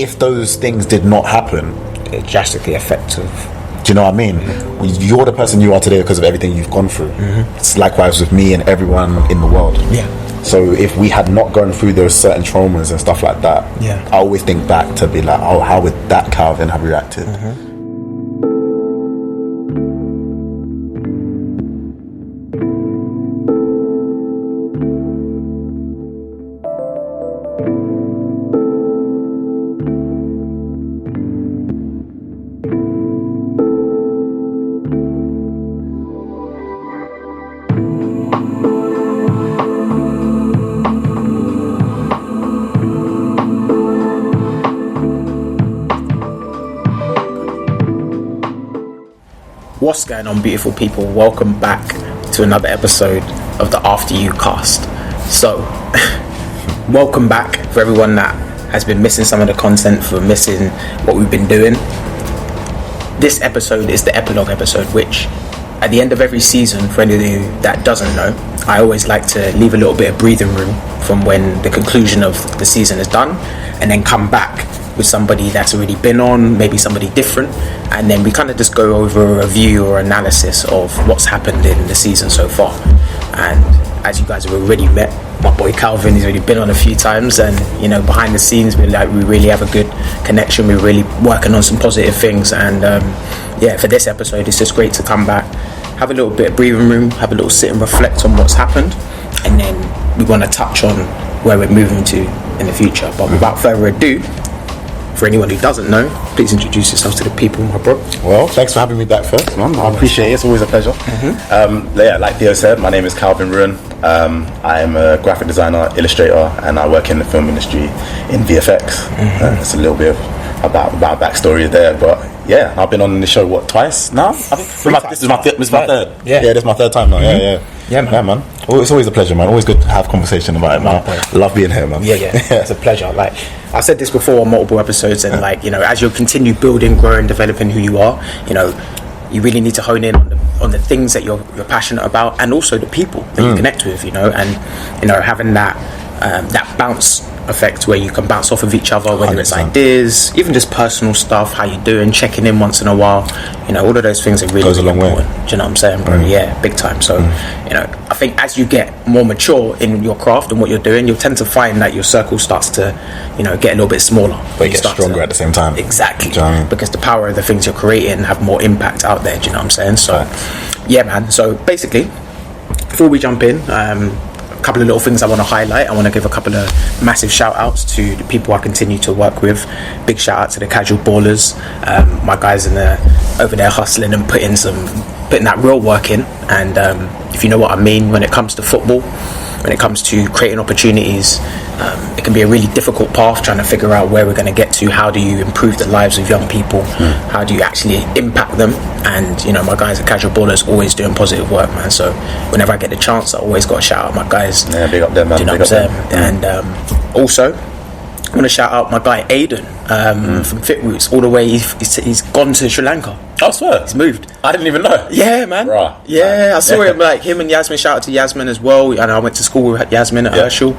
if those things did not happen, It drastically effective. do you know what I mean? You're the person you are today because of everything you've gone through. It's likewise with me and everyone in the world. Yeah. So if we had not gone through those certain traumas and stuff like that, I always think back to be like, oh, how would that Calvin have reacted? What's going on, beautiful people? Welcome back to another episode of the After You cast. So, welcome back for everyone that has been missing some of the content, for missing what we've been doing. This episode is the epilogue episode, which at the end of every season, for any of you that doesn't know, I always like to leave a little bit of breathing room from when the conclusion of the season is done, and then come back with somebody that's already been on, maybe somebody different, and then we kind of just go over a review or analysis of what's happened in the season so far. And as you guys have already met, my boy Calvin, he's already been on a few times, and you know, behind the scenes we really have a good connection. We're really working on some positive things, and for this episode it's just great to come back, have a little bit of breathing room, have a little sit and reflect on what's happened, and then we want to touch on where we're moving to in the future. But without further ado, for anyone who doesn't know, please introduce yourself to the people, my bro. Well, thanks for having me back first, man. I appreciate it. It's always a pleasure. Like Theo said, my name is Calvin Ruan. I'm a graphic designer, illustrator, and I work in the film industry in VFX. It's a little bit about backstory there, but yeah, I've been on the show twice now. I think this is my third. Yeah, this is my third time now. Yeah, man. It's always a pleasure, man. Always good to have conversation about it, man. I love being here, man. Yeah, it's a pleasure. Like I said this before on multiple episodes, and like, you know, as you continue building, growing, developing who you are, you know, you really need to hone in on the things that you're passionate about, and also the people that you connect with, you know, and you know, having that bounce effect where you can bounce off of each other, whether 100%. It's ideas, even just personal stuff, how you doing, checking in once in a while, you know, all of those things are really, really important. Do you know what I'm saying, bro? Yeah, big time. So you know, I think as you get more mature in your craft and what you're doing, you'll tend to find that your circle starts to, you know, get a little bit smaller, but you get stronger at the same time. Exactly. Do you know what I mean? Because the power of the things you're creating have more impact out there. Do you know what I'm saying? So yeah, man. So basically, before we jump in, a couple of little things I want to highlight. I want to give a couple of massive shout outs to the people I continue to work with. Big shout out to the Casual Ballers, my guys over there hustling and putting that real work in. And if you know what I mean, when it comes to football, when it comes to creating opportunities, it can be a really difficult path trying to figure out where we're going to get to. How do you improve the lives of young people? How do you actually impact them? And you know, my guys at Casual Ballers always doing positive work, man. So whenever I get the chance, I always got to shout out my guys. Yeah, big up them, man. Do you know what I'm saying? And also, I want to shout out my guy Aiden from Fit Roots. All the way, he's gone to Sri Lanka. I swear, he's moved. I didn't even know. Yeah, man. Bruh, yeah, man. I saw him, like him and Yasmin. Shout out to Yasmin as well. And I went to school with Yasmin at Herschel.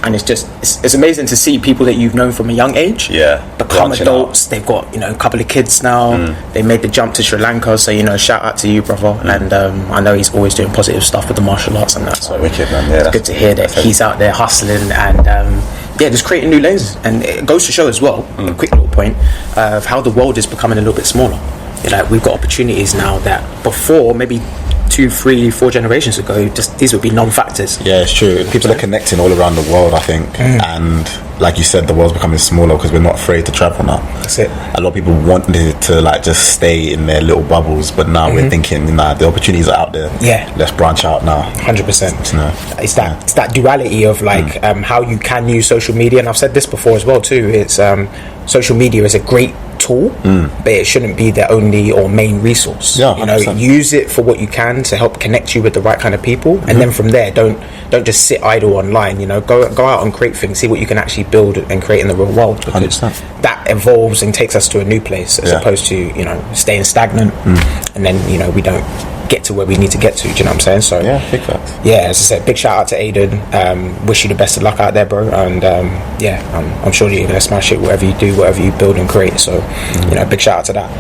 And it's amazing to see people that you've known from a young age become adults. They've got, you know, a couple of kids now. They made the jump to Sri Lanka. So, you know, shout out to you, brother. And I know he's always doing positive stuff with the martial arts and that. So wicked, man. Yeah, it's good to hear that he's out there hustling and just creating new lanes. And it goes to show as well, a quick little point of how the world is becoming a little bit smaller. You know, we've got opportunities now that before, maybe 2, 3, 4 generations ago, just these would be non-factors. Yeah, it's true. People are connecting all around the world, I think, and like you said, the world's becoming smaller because we're not afraid to travel now. That's it. A lot of people wanted to like just stay in their little bubbles, but now we're thinking, nah, the opportunities are out there. Yeah, let's branch out now. 100%. You know? It's that duality of like how you can use social media, and I've said this before as well too. It's social media is a great tool, but it shouldn't be the only or main resource. Yeah, you know, use it for what you can to help connect you with the right kind of people, and then from there, don't just sit idle online. You know, go out and create things, see what you can actually build and create in the real world, because 100%. that evolves and takes us to a new place as opposed to, you know, staying stagnant, and then, you know, we don't get to where we need to get to. Do you know what I'm saying? So yeah, big facts. Yeah, as I said, big shout out to Aiden. Wish you the best of luck out there, bro. And I'm sure you're gonna smash it, whatever you do, whatever you build and create. So big shout out to that.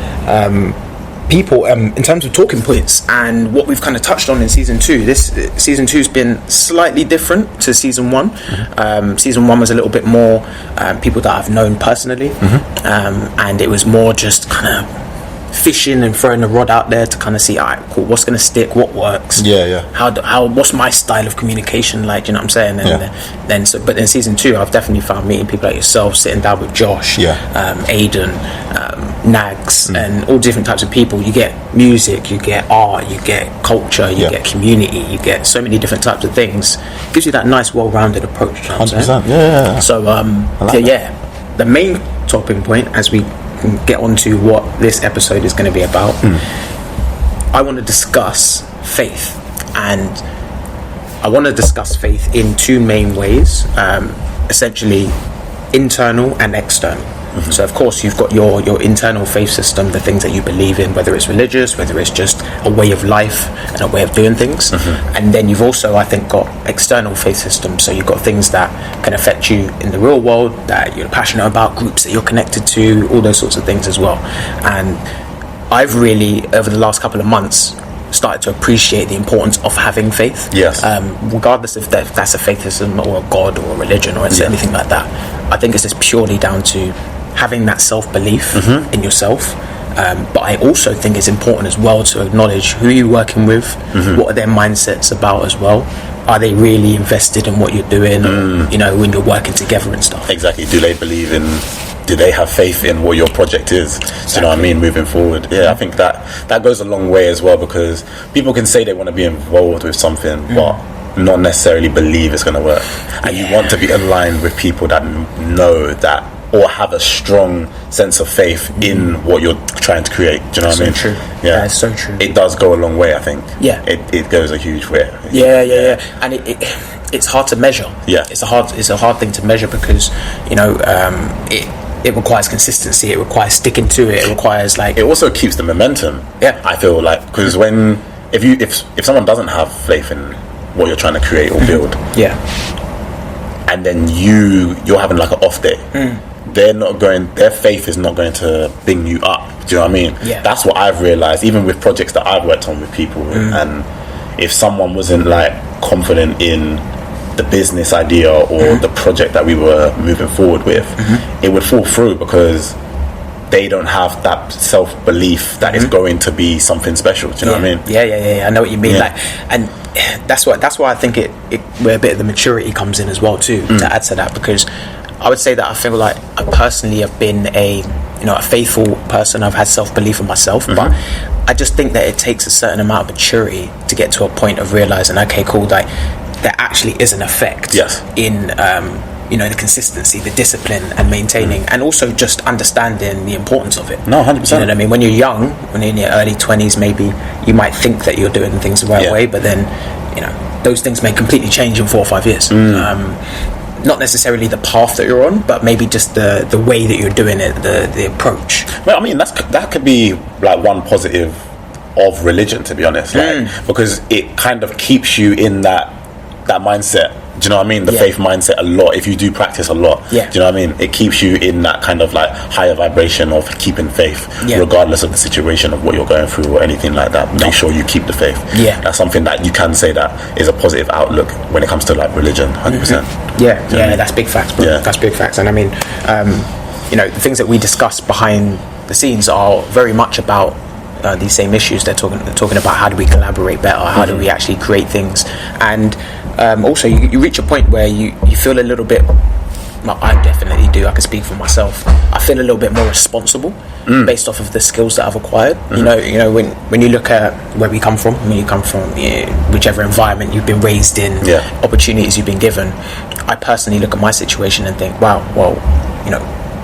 People, in terms of talking points and what we've kind of touched on in season 2, this season 2 has been slightly different to season 1. Season 1 was a little bit more people that I've known personally, and it was more just kind of fishing and throwing the rod out there to kind of see, all right, cool, what's going to stick, what works, how what's my style of communication like, you know what I'm saying? And but in season 2 I've definitely found meeting people like yourself, sitting down with Josh, Aiden, Nags, and all different types of people. You get music, you get art, you get culture, you get community, you get so many different types of things. It gives you that nice well-rounded approach, you know what I'm saying? So the main talking point, as we get on to what this episode is going to be about, I want to discuss faith, and I want to discuss faith in 2 main ways, essentially internal and external. So of course you've got your internal faith system, the things that you believe in, whether it's religious, whether it's just a way of life and a way of doing things, and then you've also, I think, got external faith systems. So you've got things that can affect you in the real world, that you're passionate about, groups that you're connected to, all those sorts of things as well. And I've really, over the last couple of months, started to appreciate the importance of having faith. Regardless if that's a faith system or a god or a religion or anything like that. I think it's just purely down to having that self-belief in yourself. But I also think it's important as well to acknowledge who you're working with, what are their mindsets about as well. Are they really invested in what you're doing, or, when you're working together and stuff? Exactly. Do they have faith in what your project is? Do you know what I mean? Moving forward. I think that goes a long way as well, because people can say they want to be involved with something, but not necessarily believe it's going to work. And you want to be aligned with people that know that, or have a strong sense of faith in what you're trying to create. Do you know what I mean? True. Yeah, it's so true. It does go a long way, I think. It goes a huge way. And it's hard to measure. It's a hard thing to measure, because it requires consistency, it requires sticking to it, it requires it also keeps the momentum. I feel like, because if someone doesn't have faith in what you're trying to create or build, and then you're having like an off day, their faith is not going to bring you up. Do you know what I mean? That's what I've realized, even with projects that I've worked on with people. And if someone wasn't confident in the business idea or the project that we were moving forward with, it would fall through, because they don't have that self-belief that it's going to be something special. Do you know what I mean? I know what you mean. And that's why I think where a bit of the maturity comes in as well too, to add to that, because I would say that I feel like I personally have been a faithful person. I've had self-belief in myself, but I just think that it takes a certain amount of maturity to get to a point of realizing, okay, cool, there actually is an effect in the consistency, the discipline and maintaining, and also just understanding the importance of it. 100%. You know what I mean? When you're young, when you're in your early 20s, maybe you might think that you're doing things the right way, but then those things may completely change in 4 or 5 years. Not necessarily the path that you're on, but maybe just the way that you're doing it, the approach. Well, I mean, that could be one positive of religion, to be honest, because it kind of keeps you in that mindset. Do you know what I mean? The faith mindset a lot. If you do practice a lot, do you know what I mean? It keeps you in that kind of higher vibration of keeping faith, regardless of the situation of what you're going through or anything like that. Make sure you keep the faith. That's something that you can say that is a positive outlook when it comes to religion. 100%. That's big facts, bro. That's big facts. And I mean, the things that we discuss behind the scenes are very much about these same issues. They're talking about how do we collaborate better, how do we actually create things, and also you reach a point where you feel a little bit, I definitely do, I can speak for myself, I feel a little bit more responsible based off of the skills that I've acquired. When you look at where we come from, when you come from whichever environment you've been raised in, opportunities you've been given, I personally look at my situation and think, wow, well,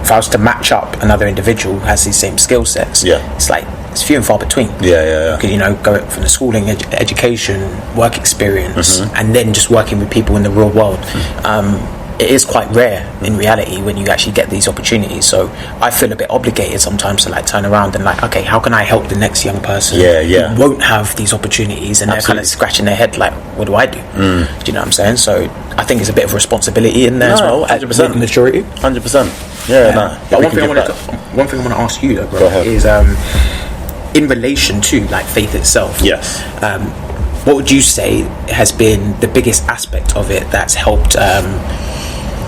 if I was to match up another individual who has these same skill sets, it's few and far between. Because, go from the schooling, education, work experience, and then just working with people in the real world. it is quite rare in reality when you actually get these opportunities. So I feel a bit obligated sometimes to like turn around and like, okay, how can I help the next young person who won't have these opportunities, and they're kind of scratching their head like, what do I do? Do you know what I'm saying? So I think it's a bit of responsibility in there as well. 100%. Maturity. 100%. Yeah. But one thing I want to ask you though, bro, is in relation to like faith itself. Yes. What would you say has been the biggest aspect of it that's helped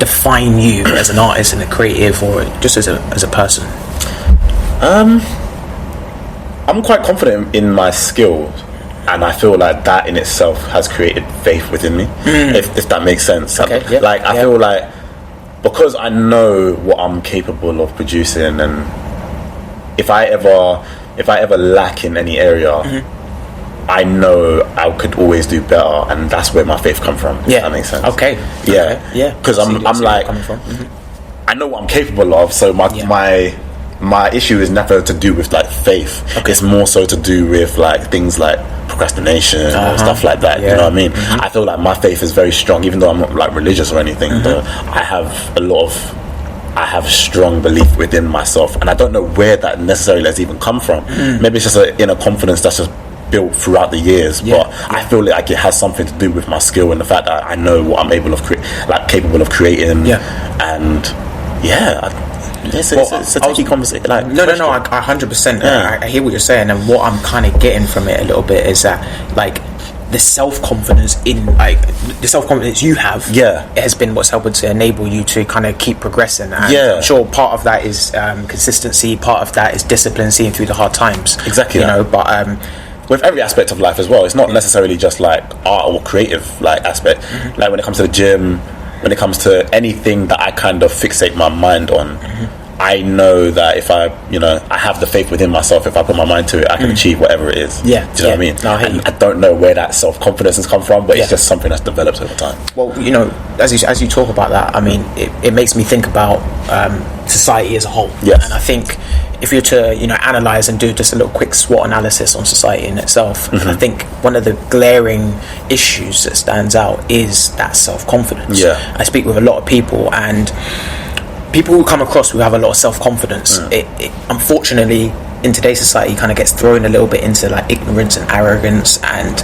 define you as an artist and a creative, or just as a person? I'm quite confident in my skills, and I feel like that in itself has created faith within me, if that makes sense. Okay, I feel like because I know what I'm capable of producing, and if I ever lack in any area, I know I could always do better, and that's where my faith comes from. If that makes sense. Okay. Yeah. Because I'm like, I know what I'm capable of, so my issue is never to do with like faith. It's more so to do with like things like procrastination or stuff like that. You know what I mean? I feel like my faith is very strong, even though I'm not like religious or anything. But I have strong belief within myself, and I don't know where that necessarily has even come from. Maybe it's just an inner confidence that's just built throughout the years, but I feel like it has something to do with my skill and the fact that I know what I'm capable of creating. And it's a tricky conversation. Like, no, I 100%. I hear what you're saying, and what I'm kind of getting from it a little bit is that like the self-confidence you have has been what's helping to enable you to kind of keep progressing. And I'm sure part of that is consistency, part of that is discipline, seeing through the hard times. Exactly. But with every aspect of life as well, it's not necessarily just like art or creative like aspect. Like when it comes to the gym, when it comes to anything that I kind of fixate my mind on, I know that if I have the faith within myself, if I put my mind to it, I can achieve whatever it is. Do you know what I mean? No, I don't know where that self-confidence has come from, but it's just something that's developed over time. Well, as you talk about that, I mean, it makes me think about society as a whole. And I think if you're to analyze and do just a little quick SWOT analysis on society in itself, I think one of the glaring issues that stands out is that self-confidence. I speak with a lot of people, and people who come across who have a lot of self-confidence, it unfortunately in today's society kind of gets thrown a little bit into like ignorance and arrogance, and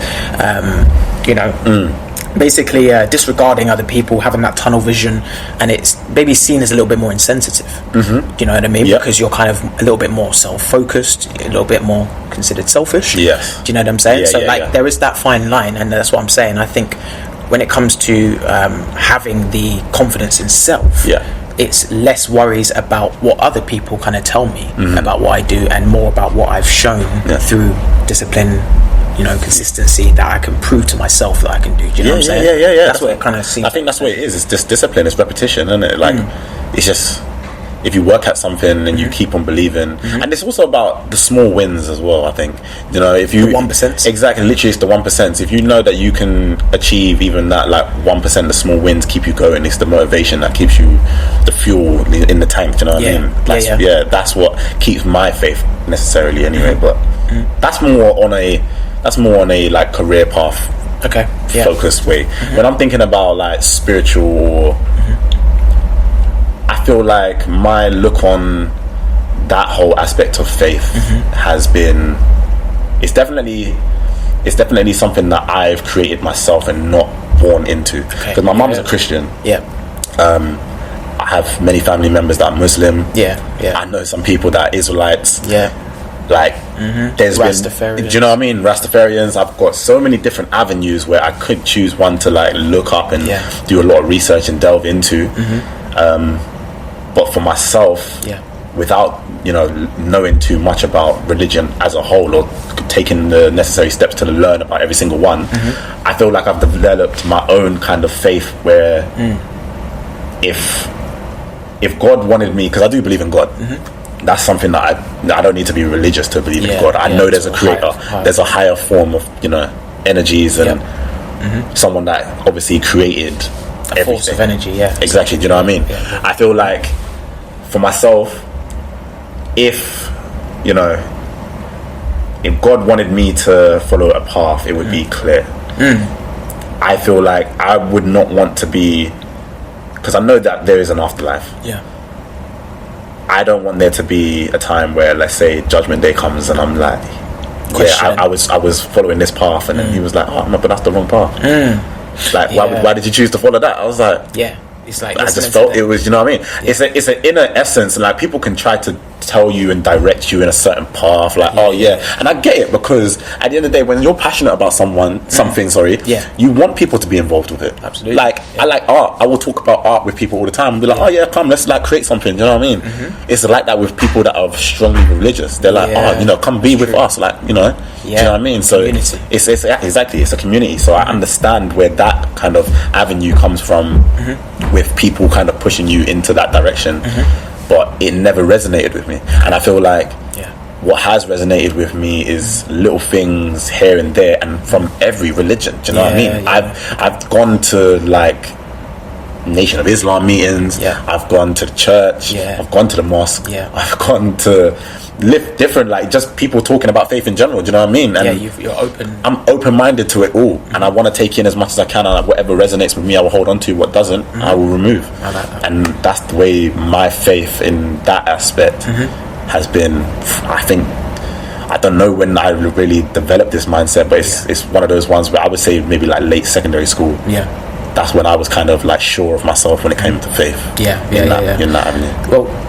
basically disregarding other people, having that tunnel vision, and it's maybe seen as a little bit more insensitive. Do you know what I mean? Because you're kind of a little bit more self-focused, a little bit more considered selfish. Do you know what I'm saying? There is that fine line, and that's what I'm saying. I think when it comes to having the confidence in self, it's less worries about what other people kind of tell me about what I do, and more about what I've shown through discipline, consistency, that I can prove to myself that I can do. Do you know what I'm saying? That's what it kind of seems. I think that's what it is. It's just discipline. It's repetition, isn't it? Like, it's just, if you work at something and you keep on believing, and it's also about the small wins as well. I think, if you the 1%, exactly, literally, it's the 1%. If you know that you can achieve even that, like 1%, the small wins keep you going. It's the motivation that keeps you the fuel in the tank. Do you know what I mean? That's what keeps my faith necessarily. Anyway, but that's more on a like career path, focused way. When I'm thinking about like spiritual, or I feel like my look on that whole aspect of faith has been, it's definitely something that I've created myself and not born into, because my mum's a Christian. I have many family members that are Muslim. I know some people that are Israelites. There's Rastafarians. been, do you know what I mean? Rastafarians. I've got so many different avenues where I could choose one to like look up and do a lot of research and delve into. But for myself, without knowing too much about religion as a whole, or taking the necessary steps to learn about every single one, I feel like I've developed my own kind of faith where if God wanted me, because I do believe in God, that's something that I don't need to be religious to believe in God. I know there's a creator, there's a higher form of energies, and someone that obviously created a force of energy. Exactly. Do you know what I mean? I feel like for myself, if God wanted me to follow a path, it would be clear. I feel like I would not want to be because I know that there is an afterlife. Yeah. I don't want there to be a time where, let's say, Judgment Day comes and I'm like, I was following this path, and then he was like, oh no, but that's the wrong path. Like, why did you choose to follow that? I was like, it's like, I just felt it was, you know what I mean? It's an inner essence, and like people can try to tell you and direct you in a certain path, like and I get it, because at the end of the day, when you're passionate about something, you want people to be involved with it. Absolutely. Like I like art. I will talk about art with people all the time and be like, come, let's like create something, you know what I mean? It's like that with people that are strongly religious. They're like, come be with us, like, you know. Do you know what I mean? So it's exactly, it's a community. So I understand where that kind of avenue comes from, with people kind of pushing you into that direction. But it never resonated with me, and I feel like what has resonated with me is little things here and there, and from every religion. Do you know what I mean? I've gone to like Nation of Islam meetings. I've gone to the church. I've gone to the mosque. I've gone to different, like, just people talking about faith in general. Do you know what I mean? And you're open. I'm open-minded to it all, and I want to take in as much as I can, and like, whatever resonates with me I will hold on to. What doesn't, I will remove. I like that. And that's the way my faith in that aspect has been. I think, I don't know when I really developed this mindset, but it's one of those ones where I would say maybe like late secondary school. That's when I was kind of like sure of myself when it came to faith. In that avenue. Well,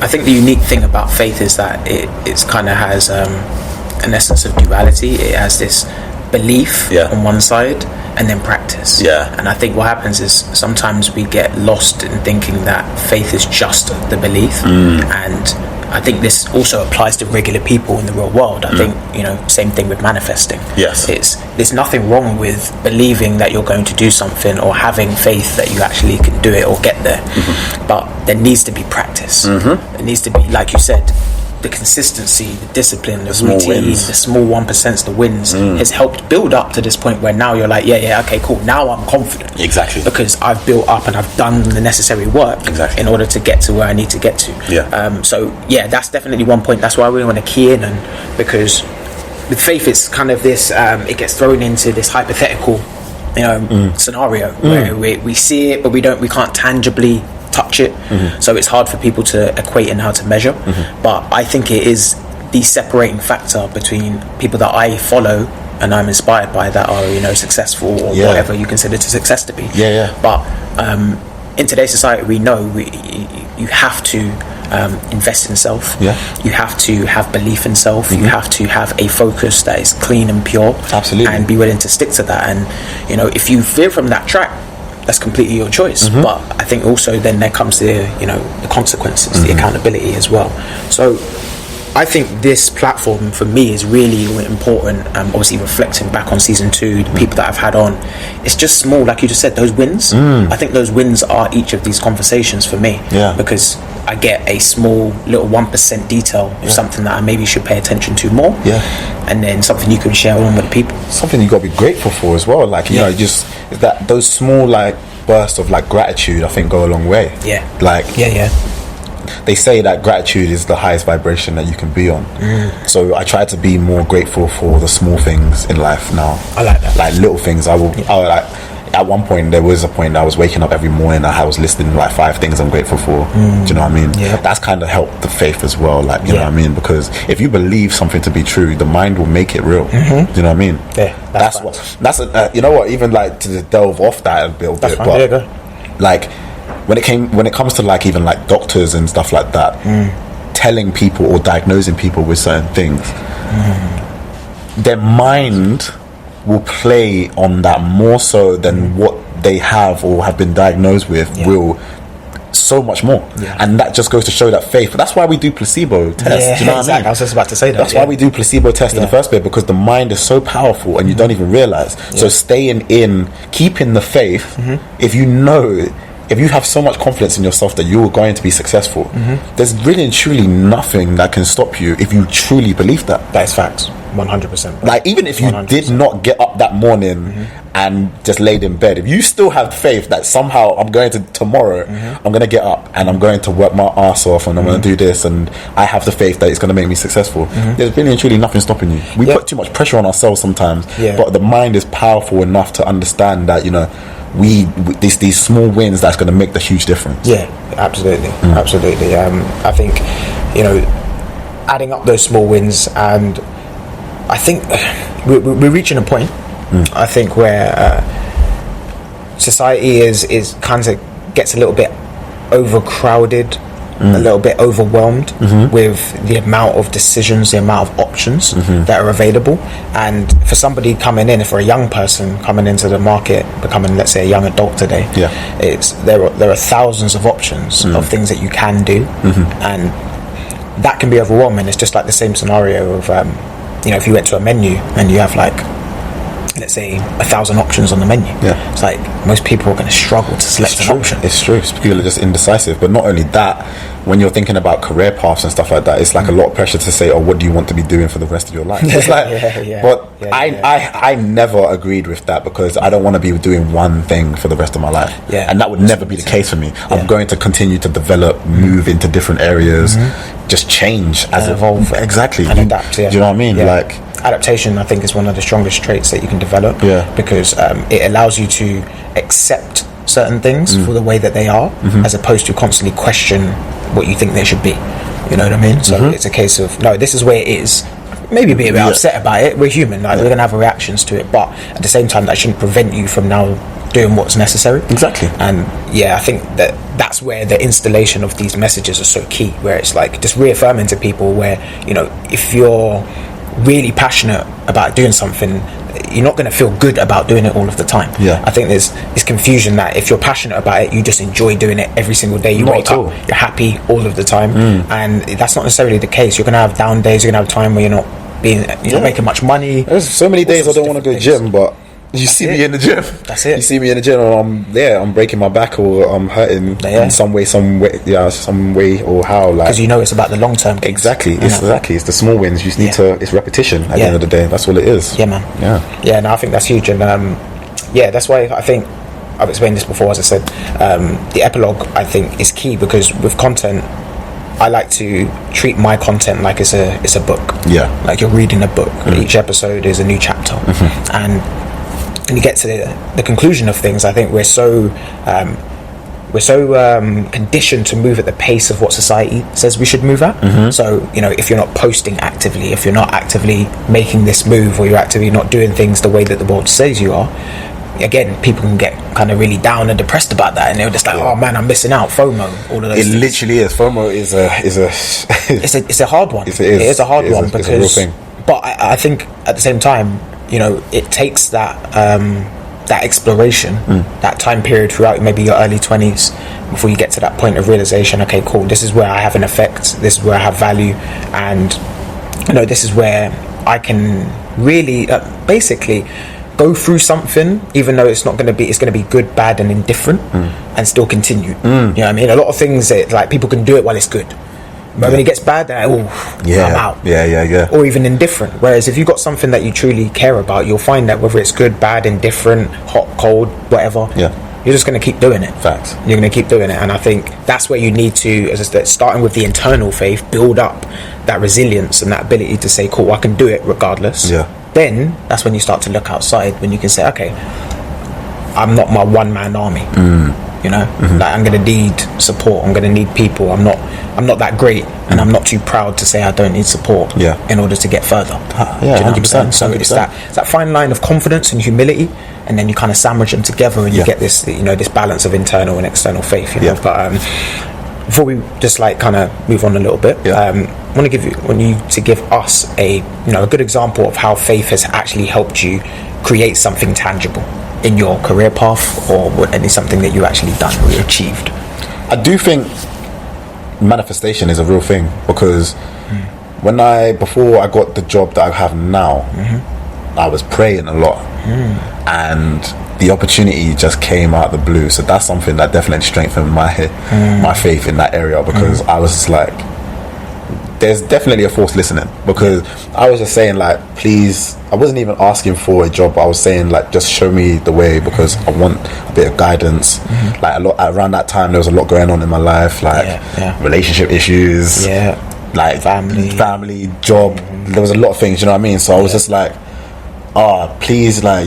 I think the unique thing about faith is that it's kind of has an essence of duality. It has this belief on one side and then practice. And I think what happens is sometimes we get lost in thinking that faith is just the belief, and I think this also applies to regular people in the real world. I think, same thing with manifesting. There's nothing wrong with believing that you're going to do something, or having faith that you actually can do it or get there. But there needs to be practice. There needs to be, like you said, the consistency, the discipline, the routine, the small 1%, the wins has helped build up to this point where now you're like, okay, cool, now I'm confident. Exactly. Because I've built up and I've done the necessary work in order to get to where I need to get to. So that's definitely one point. That's why I really want to key in, and because with faith it's kind of this, it gets thrown into this hypothetical scenario where we see it, but we can't tangibly touch it, so it's hard for people to equate and how to measure. But I think it is the separating factor between people that I follow and I'm inspired by, that are successful, or whatever you consider to success to be. But in today's society, we know you have to invest in self. You have to have belief in self. You have to have a focus that is clean and pure. Absolutely. And be willing to stick to that. And if you veer from that track, that's completely your choice. But I think also then there comes the consequences, the accountability as well. So I think this platform for me is really important. Obviously reflecting back on season 2, the people that I've had on, it's just small, like you just said, those wins. I think those wins are each of these conversations for me, because I get a small little 1% detail of something that I maybe should pay attention to more, and then something you can share on with people, something you got to be grateful for as well, like just that, those small like bursts of like gratitude I think go a long way. They say that gratitude is the highest vibration that you can be on. So I try to be more grateful for the small things in life now. I like that. Like little things. I will like, at one point there was a point I was waking up every morning, I was listing like 5 things I'm grateful for. Do you know what I mean? That's kind of helped the faith as well, like, you know what I mean? Because if you believe something to be true, the mind will make it real. Do you know what I mean? That's you know what, even like to delve off that a little bit, but like when it comes to like even like doctors and stuff like that, telling people or diagnosing people with certain things, their mind will play on that more so than what they have or have been diagnosed with will so much more. And that just goes to show that faith. But that's why we do placebo tests. Do you know what I mean? I was just about to say that. That's why we do placebo tests in the first place, because the mind is so powerful and you don't even realize. So keeping the faith, if you have so much confidence in yourself that you're going to be successful, there's really and truly nothing that can stop you if you truly believe that. That is facts. 100%. Like, even if you 100%. Did not get up that morning and just laid in bed, if you still have faith that somehow I'm going to tomorrow, I'm going to get up and I'm going to work my ass off and I'm going to do this, and I have the faith that it's going to make me successful, there's really and truly nothing stopping you. We put too much pressure on ourselves sometimes, but the mind is powerful enough to understand that, these small wins that's going to make the huge difference. Yeah, absolutely. I think, adding up those small wins, and I think we're reaching a point, I think, where society is kind of gets a little bit overcrowded, a little bit overwhelmed with the amount of decisions, the amount of options that are available. And for somebody coming in, for a young person coming into the market, becoming, let's say, a young adult today, there are thousands of options of things that you can do, and that can be overwhelming. It's just like the same scenario of if you went to a menu and you have, like, let's say 1,000 options on the menu. It's like most people are going to struggle to select an option. It's true. People are just indecisive. But not only that, when you're thinking about career paths and stuff like that, it's like a lot of pressure to say, oh, what do you want to be doing for the rest of your life? It's like, I never agreed with that, because I don't want to be doing one thing for the rest of my life. And that would never be the case for me. I'm going to continue to develop, move into different areas, just change as evolve, exactly, and adapt. Do you know what I mean? Like, adaptation, I think, is one of the strongest traits that you can develop, because it allows you to accept certain things for the way that they are, as opposed to constantly question what you think they should be. You know what I mean? So it's a case of, no, this is where it is. Maybe be a bit upset about it. We're human, like, we're gonna have reactions to it, but at the same time, that shouldn't prevent you from now doing what's necessary. Exactly. And I think that's where the installation of these messages are so key, where it's like just reaffirming to people where, if you're really passionate about doing something, you're not going to feel good about doing it all of the time. I think there's this confusion that if you're passionate about it, you just enjoy doing it every single day. You wake up, you're happy all of the time, and that's not necessarily the case. You're going to have down days. You're going to have time where you're not making much money. There's so many days I don't want to go to the gym, but you see me in the gym. That's it. You see me in the gym, and I'm breaking my back, or I'm hurting in some way, or how. Like, because it's about the long term. Exactly. It's the small wins. You just need to. It's repetition at the end of the day. That's all it is. Yeah, man. Yeah. No, I think that's huge, and that's why I think I've explained this before. As I said, the epilogue, I think, is key, because with content, I like to treat my content like it's a book. Like you're reading a book. Each episode is a new chapter, and when you get to the conclusion of things, I think we're so conditioned to move at the pace of what society says we should move at. So if you're not posting actively, if you're not actively making this move, or you're actively not doing things the way that the world says you are, again, people can get kind of really down and depressed about that, and they're just like, oh man, I'm missing out. FOMO, all of those things. Literally is. FOMO is it's a hard one. It is a hard one, because, it's a real thing. But I think at the same time, it takes that exploration, that time period throughout maybe your early 20s, before you get to that point of realization. Okay, cool, this is where I have an effect, this is where I have value, and this is where I can really basically go through something, even though it's going to be good, bad, and indifferent, and still continue. You know what I mean? A lot of things that, like, people can do it while it's good, but when it gets bad, they're like, I'm out. Or even indifferent. Whereas if you've got something that you truly care about, you'll find that whether it's good, bad, indifferent, hot, cold, whatever, you're just going to keep doing it. Facts. You're going to keep doing it. And I think that's where you need to, as I said, starting with the internal faith, build up that resilience and that ability to say, cool, I can do it regardless. Then that's when you start to look outside, when you can say, okay, I'm not my one-man army. Like, I'm going to need support. I'm going to need people. I'm not that great, and I'm not too proud to say I don't need support in order to get further. Do you know what I'm saying? So 100%. It's that fine line of confidence and humility, and then you kind of sandwich them together, and you get this this balance of internal and external faith. But before we just kind of move on a little bit, I want you to give us a good example of how faith has actually helped you create something tangible in your career path, or something that you actually done or you achieved. I do think manifestation is a real thing, because before I got the job that I have now, I was praying a lot, and the opportunity just came out of the blue. So that's something that definitely strengthened my faith in that area, because I was just like, there's definitely a force listening, because I was just saying, like, please, I wasn't even asking for a job. I was saying, like, just show me the way, because I want a bit of guidance. Like, around that time, there was a lot going on in my life, like relationship issues, like family, job. There was a lot of things, you know what I mean? So I was just like, please, like,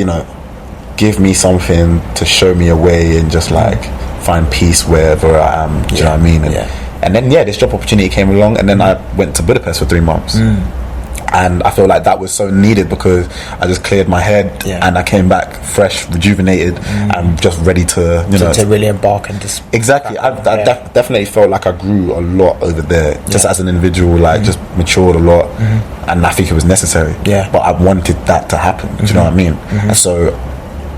give me something to show me a way and just like find peace wherever I am. Do you know what I mean? And then this job opportunity came along, and then I went to Budapest for 3 months. And I feel like that was so needed because I just cleared my head and I came back fresh, rejuvenated, and just ready to, to really embark in this. Exactly. I definitely felt like I grew a lot over there, just as an individual, like just matured a lot, and I think it was necessary. But I wanted that to happen. Do you know what I mean? And so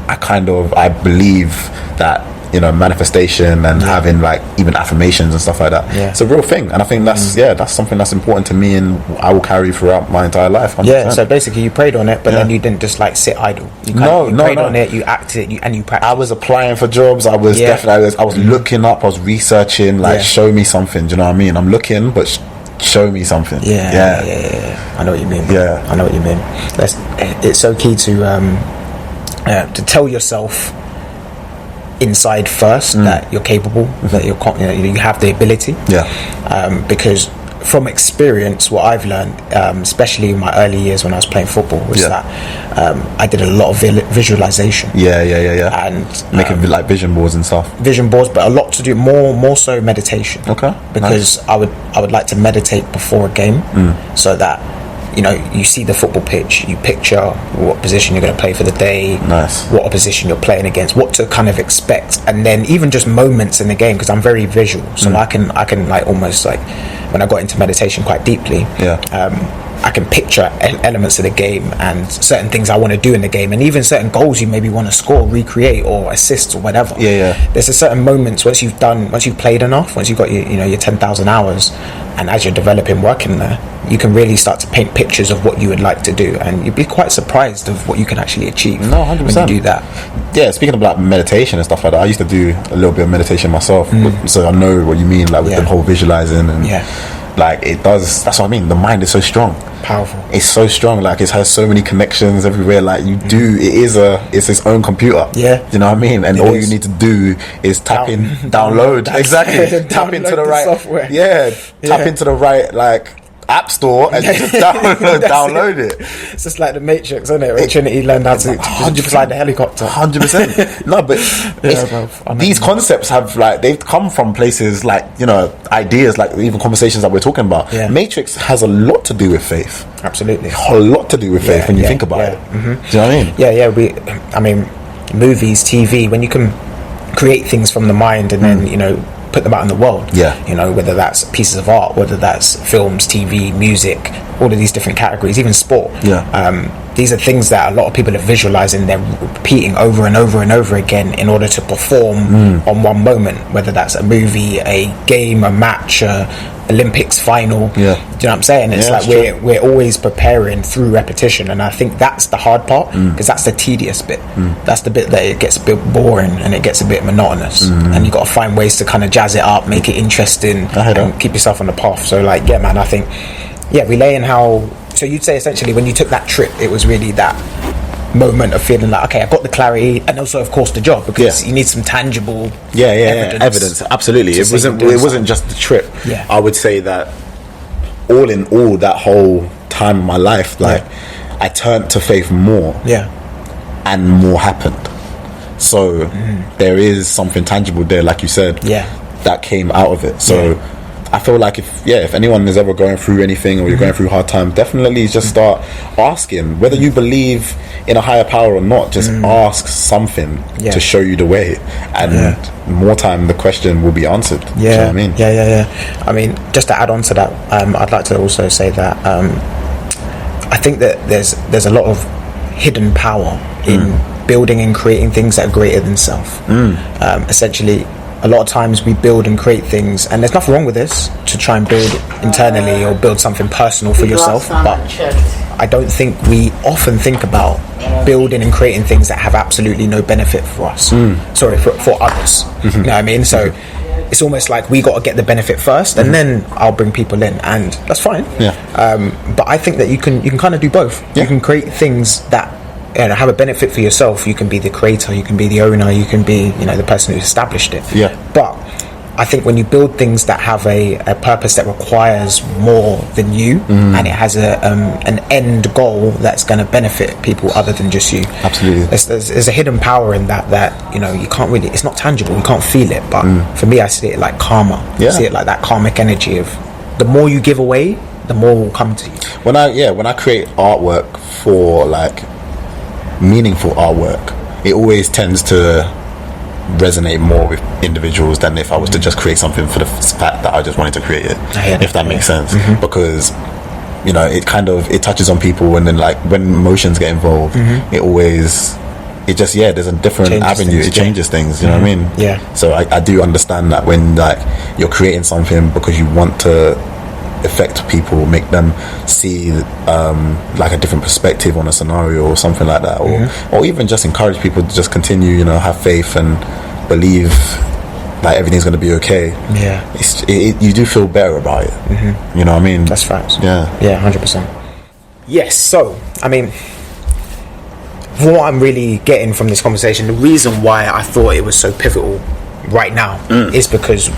I believe that, manifestation and having like even affirmations and stuff like that, it's a real thing, and I think that's something that's important to me, and I will carry throughout my entire life. 100%. So basically you prayed on it, but then you didn't just like sit idle. You prayed on it, you acted, and you practiced. I was applying for jobs. I was definitely I was looking up, I was researching, like show me something. Do you know what I mean? I'm looking, but show me something. I know what you mean. I know what you mean. It's so key to tell yourself inside first that you're capable, that you have the ability. Because from experience, what I've learned, especially in my early years when I was playing football, was that I did a lot of visualization. And making like vision boards and stuff. Vision boards, but a lot to do more so meditation. Because I would like to meditate before a game, so that you see the football pitch, you picture what position you're going to play for the day, what opposition you're playing against, what to kind of expect, and then even just moments in the game, because I'm very visual, so I can like almost like when I got into meditation quite deeply, I can picture elements of the game and certain things I want to do in the game, and even certain goals you maybe want to score, recreate, or assist, or whatever. There's a certain moments once you've played enough, once you've got your 10,000 hours, and as you're developing, working there, you can really start to paint pictures of what you would like to do, and you'd be quite surprised of what you can actually achieve. 100%. When you do that. Speaking of like meditation and stuff like that, I used to do a little bit of meditation myself, so I know what you mean, like with the whole visualizing and like it does. That's what I mean. The mind is so strong, powerful. It's so strong. Like it has so many connections everywhere. Like you do, it's its own computer. Do you know what I mean? And all you need to do is tap in, download. Exactly. Tap into the right software. Tap into the right like app store and just download it. It's just like the Matrix, isn't it? Where Trinity learned how to fly the helicopter. 100%. No, but these concepts have like they've come from places like ideas, like even conversations that we're talking about. Matrix has a lot to do with faith. Absolutely, a lot to do with faith when you think about it. Do you know what I mean? Movies, TV, when you can create things from the mind and then put them out in the world, whether that's pieces of art, whether that's films, TV, music, all of these different categories, even sport. These are things that a lot of people are visualizing, they're repeating over and over and over again in order to perform on one moment, whether that's a movie, a game, a match, Olympics final. Do you know what I'm saying? It's like we're always preparing through repetition, and I think that's the hard part, because that's the tedious bit. That's the bit that it gets a bit boring and it gets a bit monotonous, and you got to find ways to kind of jazz it up, make it interesting, and keep yourself on the path. So like man, I think relaying how. So you'd say essentially when you took that trip, it was really that moment of feeling like, okay, I've got the clarity, and also of course the job, because you need some tangible evidence. Absolutely. It wasn't just the trip. I would say that all in all, that whole time of my life, like I turned to faith more, and more happened. So there is something tangible there, like you said, that came out of it. So I feel like if anyone is ever going through anything, or you're going through a hard time, definitely just start asking, whether you believe in a higher power or not, just ask something to show you the way, and more time the question will be answered. Do you know what I mean? I mean, just to add on to that, I'd like to also say that I think that there's a lot of hidden power in building and creating things that are greater than self. Essentially, a lot of times we build and create things, and there's nothing wrong with this, to try and build internally or build something personal for yourself, but I don't think we often think about building and creating things that have absolutely no benefit for us. For others. You know what I mean? So it's almost like we got to get the benefit first, and then I'll bring people in, and that's fine. But I think that you can kind of do both. You can create things that have a benefit for yourself. You can be the creator, you can be the owner, you can be the person who established it. But I think when you build things that have a purpose that requires more than you, and it has an end goal that's going to benefit people other than just you. Absolutely. There's a hidden power in that you know, you can't really, it's not tangible, you can't feel it, but for me, I see it like karma. I see it like that karmic energy of the more you give away, the more will come to you. When I create artwork for like meaningful artwork, it always tends to resonate more with individuals than if I was to just create something for the fact that I just wanted to create it, if that makes sense. Because you know, it touches on people, and then like when emotions get involved, it just there's a different avenue. It changes things, you know what I mean? Yeah. So I do understand that when like you're creating something because you want to affect people, make them see like a different perspective on a scenario or something like that, or even just encourage people to just continue, you know, have faith and believe like everything's going to be okay. You do feel better about it. You know what I mean? That's facts. 100%. Yes. So I mean, what I'm really getting from this conversation, the reason why I thought it was so pivotal right now is because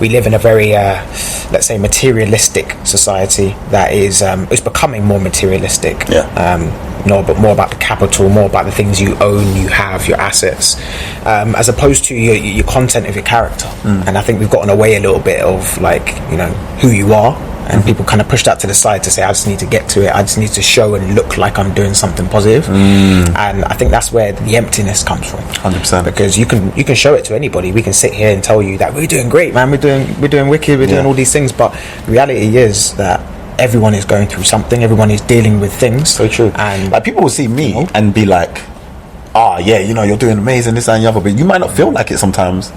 we live in a very let's say materialistic society that is becoming more materialistic, but more about the capital, more about the things you own, you have, your assets, as opposed to your content of your character. And I think we've gotten away a little bit of like, you know, who you are, and people kind of push that to the side to say, I just need to get to it, I just need to show and look like I'm doing something positive. And I think that's where the emptiness comes from. 100%. Because you can show it to anybody. We can sit here and tell you that we're doing great, man, we're doing wicked, we're doing all these things, but the reality is that everyone is going through something, everyone is dealing with things. So true. And like people will see me and be like, you know, you're doing amazing, this and the other, but you might not feel like it sometimes.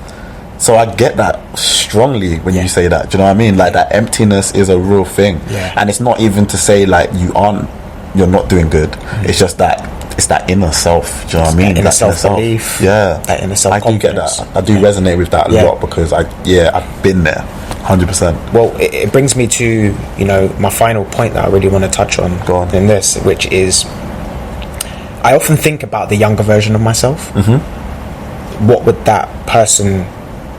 So I get that strongly when you say that. Do you know what I mean? Like that emptiness is a real thing, and it's not even to say like you're not doing good. It's just that it's that inner self. Do you know what I mean? Inner self-belief. That inner self-confidence. I do get that. I do resonate with that a lot, because I've been there, 100%. Well, it brings me to, you know, my final point that I really want to touch on. Go on. In this, which is, I often think about the younger version of myself. What would that person,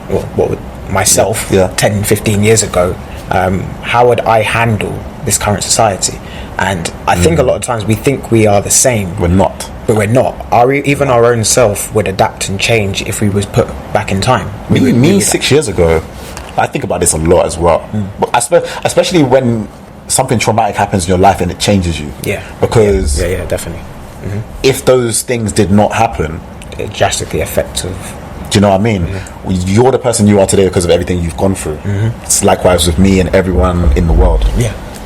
what would myself 10, 15 years ago, how would I handle this current society? And I think a lot of times we think we are the same. We're not. But we're not. Even our own self would adapt and change if we was put back in time. Me 6 years ago, I think about this a lot as well. But especially when something traumatic happens in your life and it changes you. Because definitely. If those things did not happen, it drastically affects. Do you know what I mean? You're the person you are today because of everything you've gone through. It's likewise with me and everyone in the world.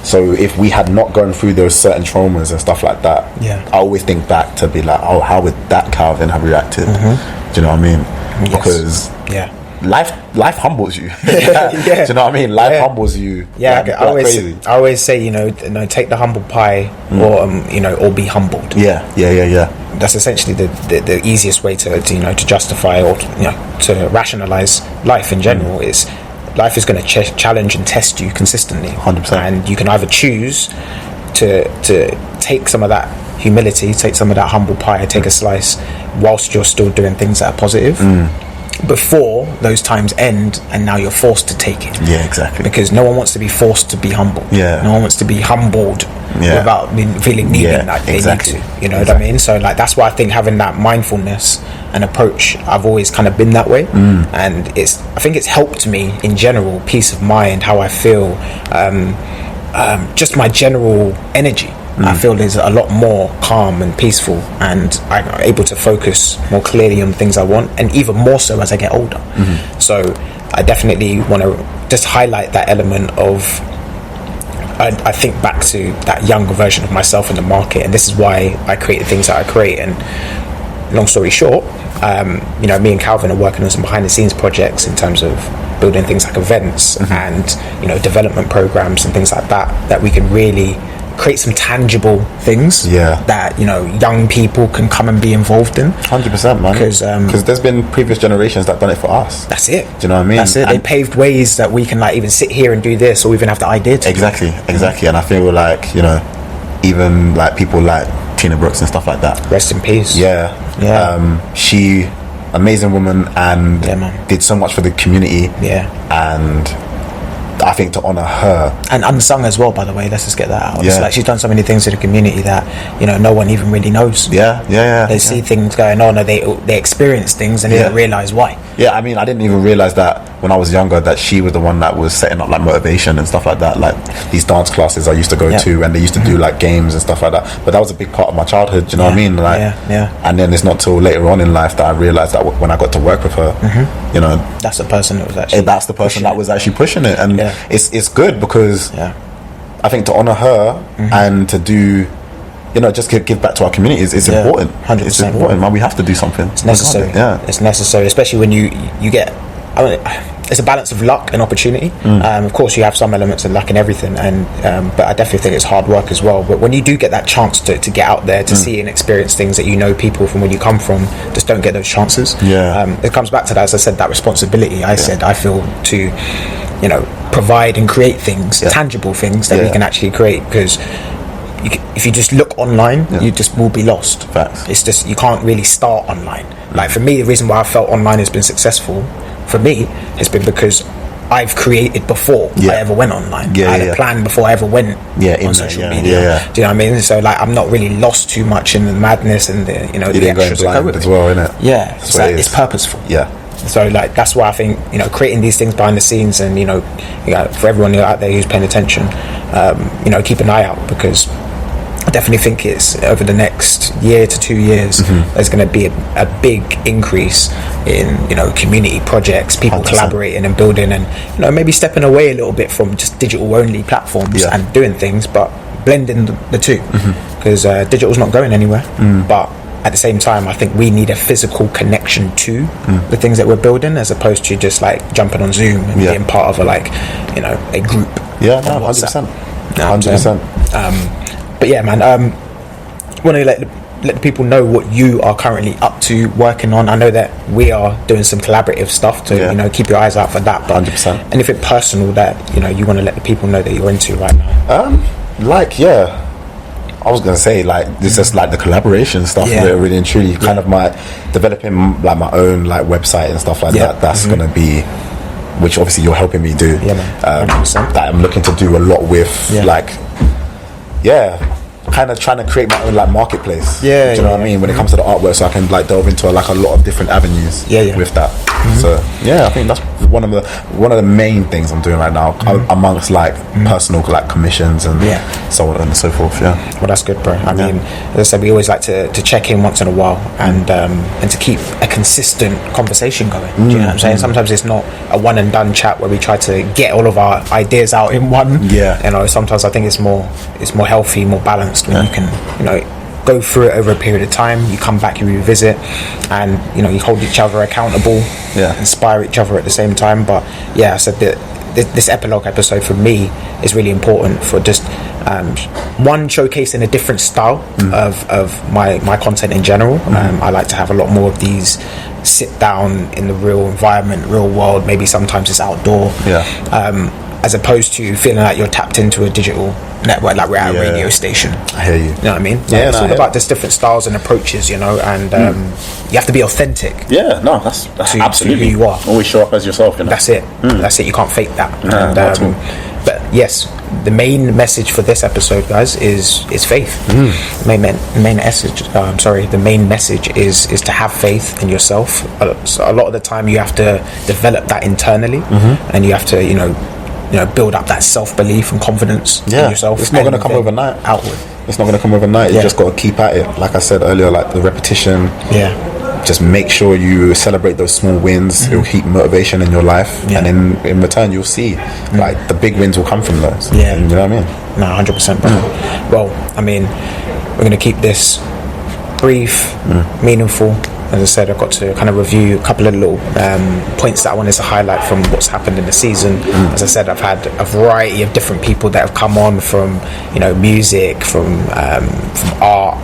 So if we had not gone through those certain traumas and stuff like that, I always think back to be like, how would that Calvin have reacted? Do you know what I mean? Because life humbles you. Do you know what I mean? Life humbles you. I always say, you know, take the humble pie, or or be humbled. That's essentially the easiest way to justify, or to rationalize life in general. Is life is going to challenge and test you consistently, 100%, and you can either choose to take some of that humility, take some of that humble pie, take a slice, whilst you're still doing things that are positive, before those times end and now you're forced to take it. Exactly. Because no one wants to be forced to be humble. No one wants to be humbled without feeling needing like they need to. You know what I mean? So like that's why I think having that mindfulness and approach, I've always kind of been that way, and I think it's helped me in general, peace of mind, how I feel, just my general energy. I feel there's a lot more calm and peaceful, and I'm able to focus more clearly on things I want, and even more so as I get older. So I definitely want to just highlight that element of, I think back to that younger version of myself in the market, and this is why I create the things that I create. And long story short, me and Calvin are working on some behind the scenes projects in terms of building things like events and development programs and things like that we can really create some tangible things that young people can come and be involved in. 100%, man. Because there's been previous generations that done it for us. That's it. Do you know what I mean? That's it. They paved ways that we can like even sit here and do this, or even have the idea to exactly. And I feel like even like people like Tina Brooks and stuff like that. Rest in peace. She amazing woman, and did so much for the community. And I think to honour her, and unsung as well, by the way, let's just get that out. It's like she's done so many things to the community that, you know, no one even really knows. They see things going on, or they experience things and they don't realise why. I mean, I didn't even realise that when I was younger, that she was the one that was setting up like motivation and stuff like that, like these dance classes I used to go to, and they used to do like games and stuff like that. But that was a big part of my childhood, do you know what I mean? Like, and then it's not till later on in life that I realised that when I got to work with her, you know, that's the person that was actually pushing it. And it's good because I think to honour her and to do, you know, just give back to our communities is important. 100%. It's important, man. We have to do something. It's necessary. It's necessary, especially when you get. I mean, it's a balance of luck and opportunity. Of course, you have some elements of luck in everything, and but I definitely think it's hard work as well. But when you do get that chance to get out there, to see and experience things that you know people from when you come from just don't get those chances. It comes back to that, as I said, that responsibility. I said I feel to, you know, provide and create things, tangible things that we can actually create, because if you just look online, you just will be lost. Facts. It's just, you can't really start online. Like for me, the reason why I felt online has been successful for me has been because I've created before I ever went online. I had a plan before I ever went on social media. Do you know what I mean? So like, I'm not really lost too much in the madness and the, you know, the extras that go with as it. well, innit? It's like, it's purposeful. So like, that's why I think, you know, creating these things behind the scenes, and you know, for everyone out there who's paying attention, you know, keep an eye out, because I definitely think it's over the next year to 2 years, there's going to be a big increase in, you know, community projects, people 100%. Collaborating and building, and, you know, maybe stepping away a little bit from just digital only platforms and doing things, but blending the two, because digital's not going anywhere. But at the same time, I think we need a physical connection to the things that we're building, as opposed to just like jumping on Zoom and being part of a, like, you know, a group. 100%. 100%. But yeah, man, want to let the people know what you are currently up to, working on. I know that we are doing some collaborative stuff, to you know, keep your eyes out for that. But 100%. Anything personal that, you know, you want to let the people know that you're into right now? I was gonna say, like, this is like the collaboration stuff, really and truly, kind of my developing like my own like website and stuff like that. That's gonna be, which obviously you're helping me do. That I'm looking to do a lot with, like. Kind of trying to create my own like marketplace. Do you know what I mean? When it comes to the artwork, so I can like delve into like a lot of different avenues with that. So I think that's one of the main things I'm doing right now, amongst like personal like commissions and so on and so forth. Well, that's good, bro. I mean, as I said, we always like to check in once in a while, and to keep a consistent conversation going. Do you know what I'm saying? Sometimes it's not a one and done chat where we try to get all of our ideas out in one. You know, sometimes I think it's more healthy, more balanced when you can, you know, go through it over a period of time. You come back, you revisit, and you know, you hold each other accountable, inspire each other at the same time. But I said that this epilogue episode for me is really important for just one, showcasing a different style of my content in general. I like to have a lot more of these sit down in the real environment, real world. Maybe sometimes it's outdoor, as opposed to feeling like you're tapped into a digital network, like we're at a radio station. I hear you. You know what I mean? It's all about just different styles and approaches, you know, and you have to be authentic. That's absolutely who you are. Always show up as yourself, you know? That's it. That's it. You can't fake that. But yes, the main message for this episode, guys, is faith. The main message is to have faith in yourself. So a lot of the time you have to develop that internally, and you have to, you know, build up that self-belief and confidence in yourself. It's not going to come overnight. Outward. It's not going to come overnight. You just got to keep at it. Like I said earlier, like the repetition. Just make sure you celebrate those small wins. It will keep motivation in your life, and in return you'll see like the big wins will come from those. You know what I mean? No, 100%, bro. Well, I mean, we're going to keep this brief, meaningful. As I said, I've got to kind of review a couple of little points that I wanted to highlight from what's happened in the season. As I said, I've had a variety of different people that have come on, from, you know, music, from art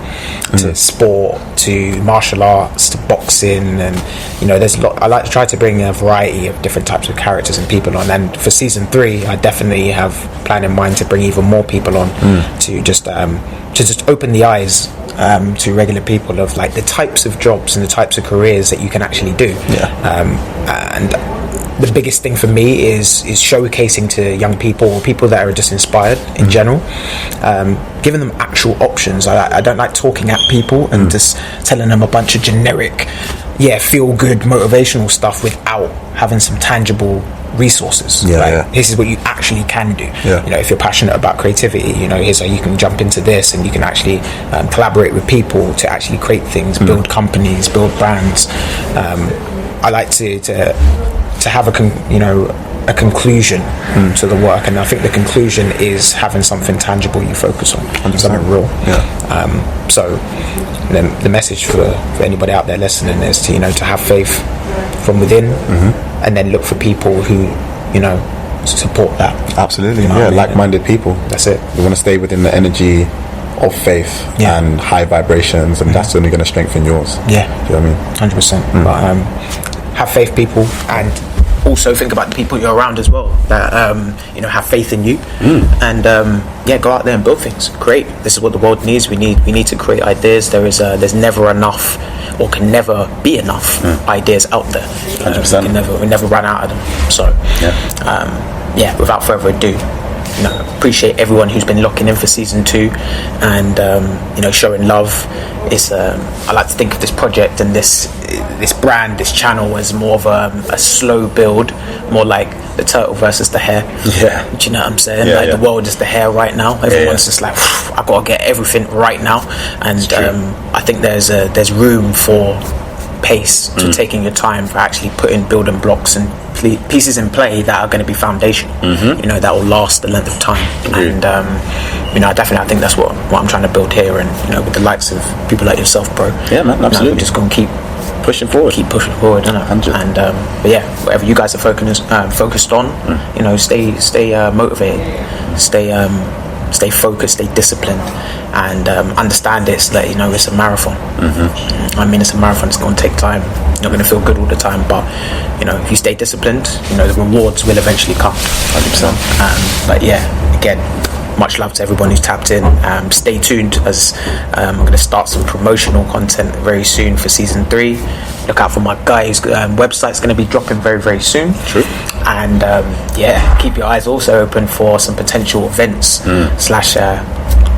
to sport to martial arts to boxing, and you know, there's a lot. I like to try to bring a variety of different types of characters and people on. And for season 3, I definitely have plan in mind to bring even more people on to just open the eyes to regular people of like the types of jobs and the types of careers that you can actually do. And the biggest thing for me is showcasing to young people or people that are just inspired in general, giving them actual options. I don't like talking at people and just telling them a bunch of generic feel good motivational stuff without having some tangible resources. This is what you actually can do. You know, if you're passionate about creativity, you know, here's how you can jump into this, and you can actually collaborate with people to actually create things, build companies, build brands. I like to have a conclusion to the work, and I think the conclusion is having something tangible you focus on, something real. So then the message for anybody out there listening is to, you know, to have faith from within, and then look for people who, you know, support that. Absolutely. You know what I mean? Like-minded people. That's it. We want to stay within the energy of faith and high vibrations, and that's only going to strengthen yours. Do you know what I mean? 100%. But have faith, people, and also think about the people you're around as well that you know, have faith in you, and go out there and build things. Create. This is what the world needs. We need to create ideas. There's never enough, or can never be enough ideas out there. 100%. We never run out of them. So without further ado, you know, appreciate everyone who's been locking in for season 2, and you know, showing love. It's I like to think of this project and this brand, this channel, as more of a slow build, more like the turtle versus the hare. Do you know what I'm saying? The world is the hare right now. Everyone's just like, I gotta get everything right now, and I think there's room for pace to taking your time for actually putting building blocks and pieces in play that are going to be foundational, you know, that will last the length of time. And you know, I think that's what I'm trying to build here, and you know, with the likes of people like yourself, bro. Man, absolutely. You know, we're just going to keep pushing forward, innit? And but whatever you guys are focused on, you know, stay motivated, stay focused, stay disciplined, and understand it's that, you know, it's a marathon. I mean, it's a marathon. It's going to take time. You're not going to feel good all the time, but you know, if you stay disciplined, you know, the rewards will eventually come. 100%. But again, much love to everyone who's tapped in. Stay tuned, as I'm going to start some promotional content very soon for season 3. Look out for my guys' website's going to be dropping very, very soon. True. And keep your eyes also open for some potential events /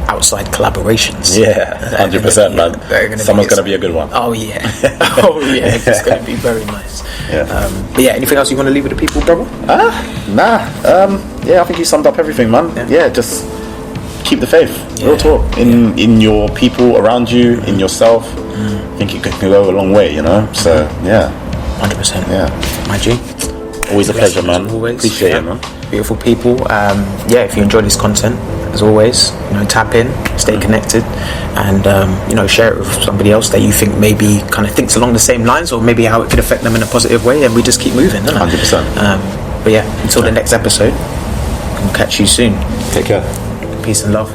outside collaborations. 100%, man. Someone's going to be a good one. Oh yeah. It's going to be very nice. But anything else you want to leave with the people, brother? I think you summed up everything, man. Just keep the faith. Real talk in your people around you, in yourself. I think it can go a long way, you know. So 100%. My G. Always a pleasure, man. Always. Appreciate it, man. Beautiful people. If you enjoy this content, as always, you know, tap in, stay connected, and you know, share it with somebody else that you think maybe kind of thinks along the same lines, or maybe how it could affect them in a positive way, and we just keep moving. 100%. But until the next episode, we'll catch you soon. Take care. Peace and love.